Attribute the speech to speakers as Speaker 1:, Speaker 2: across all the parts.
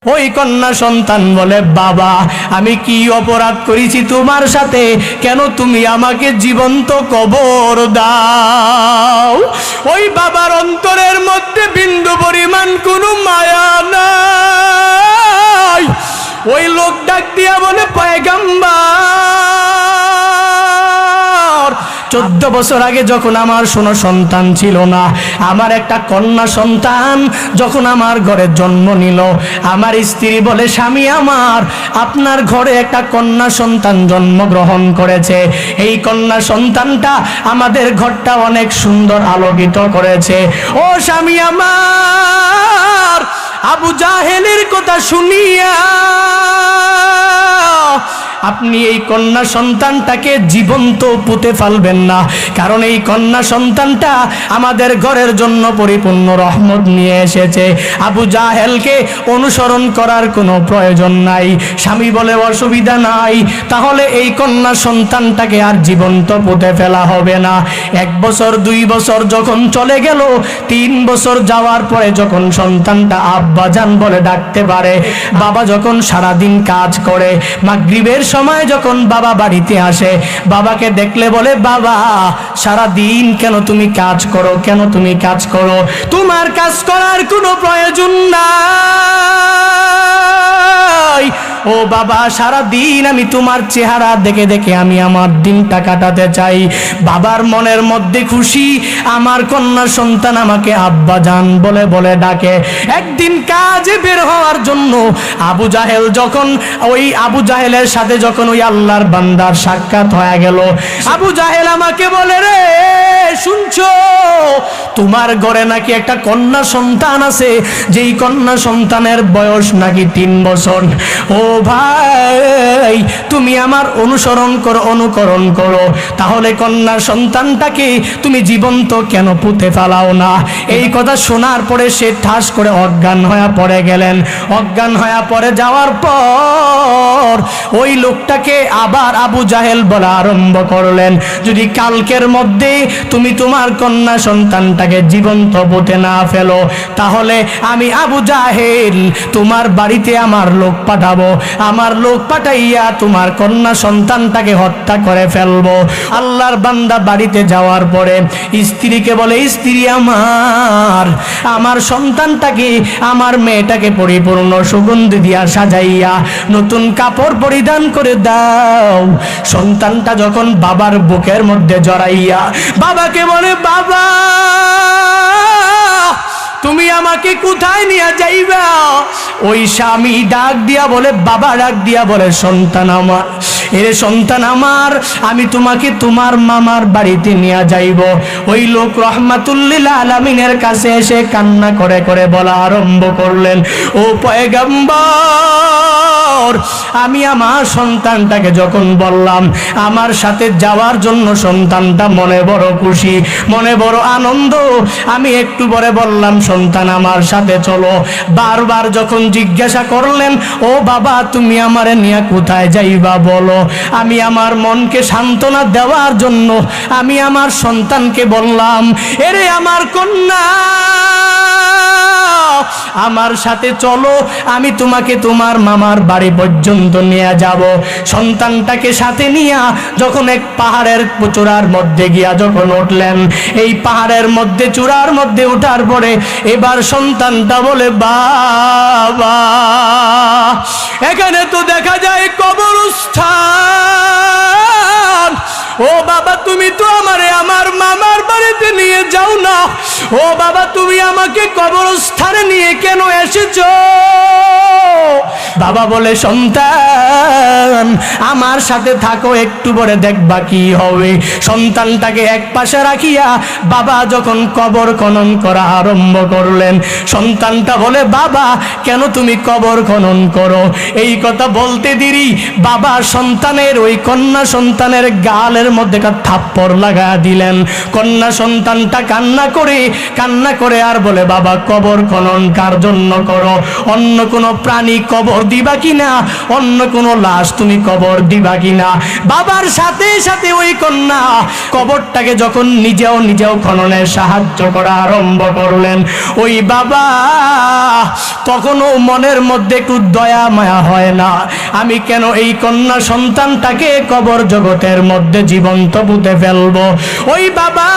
Speaker 1: ওই কন্যা সন্তান বলে, বাবা আমি কি অপরাধ করেছি তোমার সাথে, কেন তুমি আমাকে জীবন্ত কবর দাও? ওই বাবার অন্তরের মধ্যে বিন্দু পরিমাণ কোনো মায়া নাই। ওই লোক ডাক দিয়া বলে, পয়গম্বর 14 বছর আগে যখন আমার কোনো সন্তান ছিল না, আমার একটা কন্যা সন্তান যখন আমার ঘরে জন্ম নিল, আমার স্ত্রী বলে, স্বামী আমার আপনার ঘরে একটা কন্যা সন্তান জন্মগ্রহণ করেছে, এই কন্যা সন্তানটা আমাদের ঘরটা অনেক সুন্দর আলোকিত করেছে। ও স্বামী আমার, আবু জাহেলের কথা শুনিয়া আপনি এই কন্যা সন্তানটাকে জীবন্ত পুঁতে ফেলবেন না, কারণ এই কন্যা সন্তানটা আমাদের ঘরের জন্য পরিপূর্ণ রহমত নিয়ে এসেছে। আবু জাহেলকে অনুসরণ করার কোনো প্রয়োজন নাই। স্বামী বলে, অসুবিধা নাই, তাহলে এই কন্যা সন্তানটাকে আর জীবন্ত পুঁতে ফেলা হবে না। 1 বছর 2 বছর যখন চলে গেল, 3 বছর যাওয়ার পরে যখন সন্তানটা আব্বাজান বলে ডাকতে পারে, বাবা যখন সারাদিন কাজ করে, মাগরিবের সময় যখন বাবা বাড়িতে আসে, বাবাকে দেখলে বলে, বাবা সারাদিন কেন তুমি কাজ করো, কেন তুমি কাজ করো, তোমার কাজ করার কোনো প্রয়োজন নাই। ও বাবা, সারাদিন আমি তোমার চেহারা দেখে দেখে আমি আমার দিনটা কাটাতে চাই। বাবার মনের মধ্যে খুশি, আমার কন্যা সন্তান আমাকে আব্বাজান বলে বলে ডাকে। একদিন কাজে বের হওয়ার জন্য আবু জাহেল যখন, ওই আবু জাহেলের সাথে যখন ওই আল্লাহর বান্দার সাক্ষাৎ হয়ে গেল, আবু জাহেল আমাকে বলে, রে শুনছো, তোমার ঘরে নাকি একটা কন্যা সন্তান আছে, যেই কন্যা সন্তানের বয়স নাকি 3 বছর। ও ভাই, তুমি আমার অনুকরণ করো, তাহলে কন্যা সন্তানটাকে তুমি জীবন্ত কেন পুঁতে ফেলাও না? এই কথা শোনার পরে সে ঠাস করে অজ্ঞান হয়ে পড়ে গেলেন। অজ্ঞান হয়ে পড়ে যাওয়ার পর ওই লোকটাকে আবার আবু জাহেল বলা আরম্ভ করলেন, যদি কালকের মধ্যে তুমি তোমার কন্যা সন্তানটাকে জীবন্ত পুঁতে না ফেলো, তাহলে আমি আবু জাহেল তোমার বাড়িতে আমার লোক পাঠাবো, আমার লোক পাঠাইয়া তোমার কন্যা সন্তানটাকে হত্যা করে ফেলবো। আল্লাহর বান্দা বাড়িতে যাওয়ার পরে স্ত্রীকে বলে, স্ত্রী আমার সন্তানটাকে, আমার মেয়েটাকে পরিপূর্ণ সুগন্ধি দিয়া সাজাইয়া নতুন কাপড় পরিধান করে দাও। সন্তানটা যখন বাবার বুকের মধ্যে জড়াইয়া বাবাকে বলে, বাবা তুমি আমাকে কোথায় নিয়ে যাইবা? ওই স্বামী ডাক দিয়া বলে, বাবা ডাক দিয়া বলে, সন্তান আমার, এরে সন্তান আমার, আমি তোমাকে তোমার মামার বাড়িতে নিয়ে যাইব। ওই লোক রহমাতুল্লিল আলামিনের কাছে এসে কান্না করে করে বলা আরম্ভ করলেন, ও পয়গম্বর, আমি আমার সন্তানটাকে যখন বললাম আমার সাথে যাওয়ার জন্য, সন্তানটা মনে বড় খুশি, মনে বড় আনন্দ। আমি একটু পরে বললাম, সন্তান আমার সাথে চলো। বারবার যখন জিজ্ঞাসা করলেন, ও বাবা তুমি আমারে নিয়ে কোথায় যাইবা বলো, আমি আমার মনকে সান্ত্বনা দেওয়ার জন্য আমি আমার সন্তানকে বললাম, এরে আমার কন্যা, আমার সাথে চলো, আমি তোমাকে তোমার মামার বাড়ি পর্যন্ত নিয়ে যাব। সন্তানটাকে সাথে নিয়ে যখন এক পাহাড়ের চূড়ার মধ্যে গিয়া যখন উঠলেন, এই পাহাড়ের মধ্যে চূড়ার মধ্যে উঠার পরে এবার সন্তানটা বলে, বাবা এখানে তো দেখা যায় কবরস্থান, ও বাবা তুমি তো আমারে আমার মামার বাড়িতে নিয়ে যাও না, ও বাবা তুমি আমাকে কবরস্থানে নিয়ে কেন এসেছো? বাবা বলে, সন্তান আমার সাথে থাকো, একটু পরে দেখবা কি হবে। সন্তানটাকে এক পাশে রাখিয়া বাবা যখন কবর খনন করা আরম্ভ করলেন, সন্তানটা বলে, বাবা কেন তুমি কবর খনন করো? এই কথা বলতে দেরি বাবা সন্তানের, ওই কন্যা সন্তানের গালের মধ্যে একটা থাপ্পড় লাগা দিলেন। কন্যা সন্তানটা কান্না করে আর বলে, বাবা কবর খনন কার জন্য করো? অন্য কোনো প্রাণী কবর দিবা কিনা, অন্য কোনো লাশ তুমি কবর দিবা কিনা। বাবার সাথে সাথে ওই কন্যা কবরটাকে যখন নিজেও খননের সাহায্য করা আরম্ভ করলেন, ওই বাবা তখনও মনের মধ্যে একটু দয়া মায়া হয় না, আমি কেন এই কন্যা সন্তানটাকে কবর জগতের মধ্যে জীবন্ত পুঁতে ফেলবো। ওই বাবা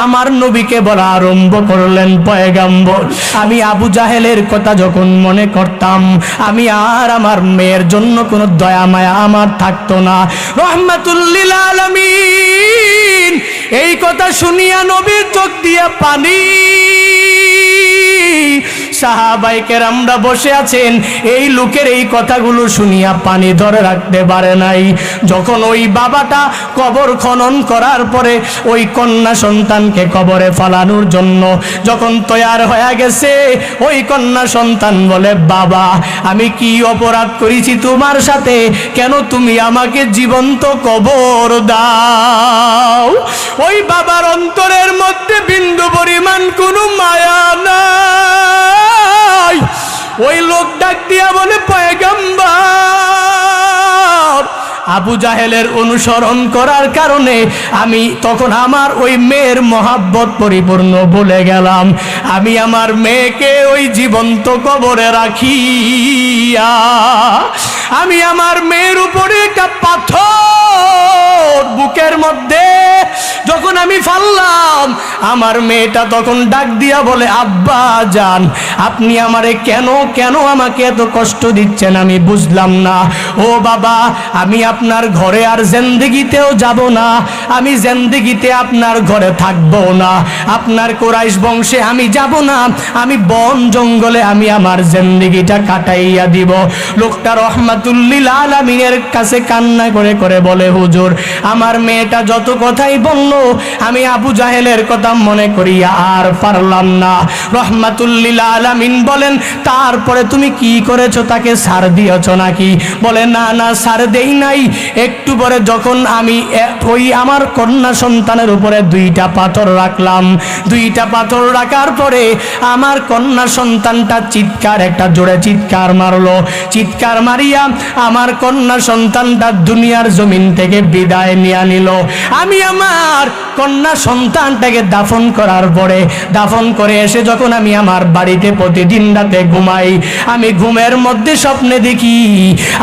Speaker 1: আমার নবীকে বলা আরম্ভ করলেন, পয়গাম্বর, আমি আবু জাহেলের কথা যখন মনে করতাম, আমি আর আমার মেয়ের জন্য কোনো দয়া মায়া আমার থাকতো না। রহমাতুল লিল আলামিন এই কথা শুনিয়া নবীর চোখ দিয়ে পানি। সাহাবায়ে কেরামরা বসে আছেন, এই লোকের এই কথাগুলো শুনিয়া পানি ধরে রাখতে পারে নাই। যখন ওই বাবাটা কবর খনন করার পরে ওই কন্যা সন্তানকে কবরে ফালানোর জন্য যখন তৈয়ার হয়ে গেছে, ওই কন্যা সন্তান বলে, বাবা আমি কি অপরাধ করেছি তোমার সাথে, কেন তুমি আমাকে জীবন্ত কবর দাও? ওই বাবার অন্তরের মধ্যে বিন্দু পরিমাণ কোনো মায়া নাই। ওই লোক ডাক দিয়া বলে, পয়গম্বর, আবু জাহেলের অনুসরণ করার কারণে আমি তখন আমার ওই মেয়ের মহাব্বত পরিপূর্ণ ভুলে গেলাম। আমি আমার মেয়েকে ওই জীবন্ত কবরে রাখিয়া আমি আমার মেয়ের উপরে একটা পাথর বুকের মধ্যে যখন আমি ফাললাম, আমার মেয়েটা তখন ডাক দিয়া বলে, আব্বা জান, আপনি আমারে কেন আমাকে এত কষ্ট দিচ্ছেন আমি বুঝলাম না। ও বাবা, আমি আপনার ঘরে আর জিন্দেগিতেও যাব না, আমি জিন্দেগিতে আপনার ঘরে থাকবো না, আপনার কুরাইশ বংশে আমি যাব না, আমি বন জঙ্গলে আমি আমার জিন্দেগিটা কাটাইয়া দিব। লোকটা রহমাতুল লিল আলামিনের কাছে কান্না করে করে বলে, হুজুর আমার মেয়েটা যত কথাই বলল আমি আবু জাহেলের কথা মনে করিয়া আর পারলাম না। রহমাতুল লিল আলামিন বলেন, তারপরে তুমি কি করেছো, তাকে ছাড় দিয়েছো নাকি? বলে, না না ছাড় দেই নাই। একটু পরে যখন আমি ওই আমার কন্যা সন্তানের উপরে দুইটা পাথর রাখলাম, দুইটা পাথর রাখার পরে আমার কন্যা সন্তানটা একটা জোরে চিৎকার মারলো। চিৎকার মারিয়া আমার কন্যা সন্তানটা দুনিয়ার জমিন থেকে বিদায় নিয়ে নিল। আমি আমার কন্যা সন্তানটাকে দাফন করার পরে, দাফন করে এসে যখন আমি আমার বাড়িতে প্রতিদিন রাতে ঘুমাই, আমি ঘুমের মধ্যে স্বপ্নে দেখি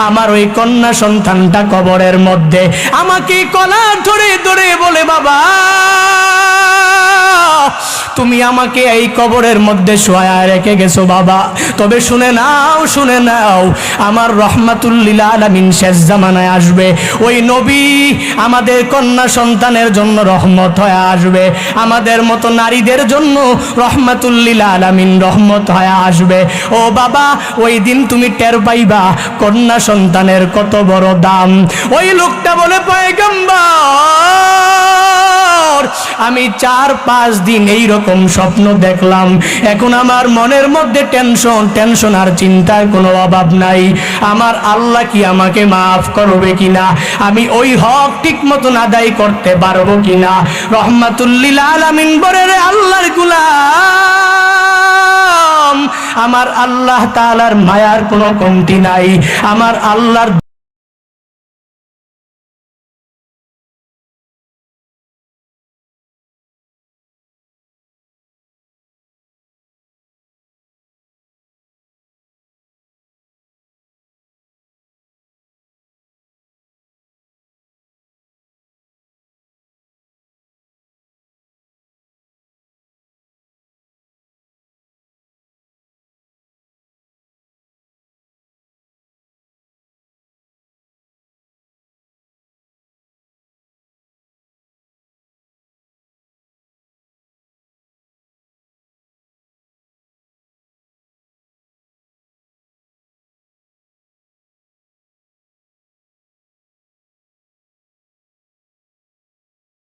Speaker 1: আমার ওই কন্যা সন্তানটা কবরের মধ্যে আমাকে কলা ধরে ধরে বলে, বাবা তুমি আমাকে এই কবরের মধ্যে শোয়া রেখে গেছো বাবা, তবে শুনে নাও আমার রহমাতুল লিল আলামিন শেষ জামানায় আসবে, ওই নবী আমাদের কন্যা সন্তানের জন্য রহমত হয়ে আসবে, আমাদের মতো নারীদের জন্য রহমাতুল লিল আলামিন রহমত হয়ে আসবে। ও বাবা, ওই দিন তুমি টের পাইবা কন্যা সন্তানের কত বড় দাম। ওই লোকটা বলে, পয়গম্বর, আমি 4-5 দিন এইরকম স্বপ্ন দেখলাম, এখন আমার মনের মধ্যে টেনশন আর চিন্তার কোনো অভাব নাই। আমার আল্লাহ কি আমাকে মাফ করবে কিনা, আমি ওই হক ঠিক মতন আদায় করতে পারবো কিনা? রহমাতুল লিল আলামিন বলে, রে আল্লাহর গোলাম, আমার আল্লাহ তাআলার মায়ার কোনো কমতি নাই, আমার আল্লাহর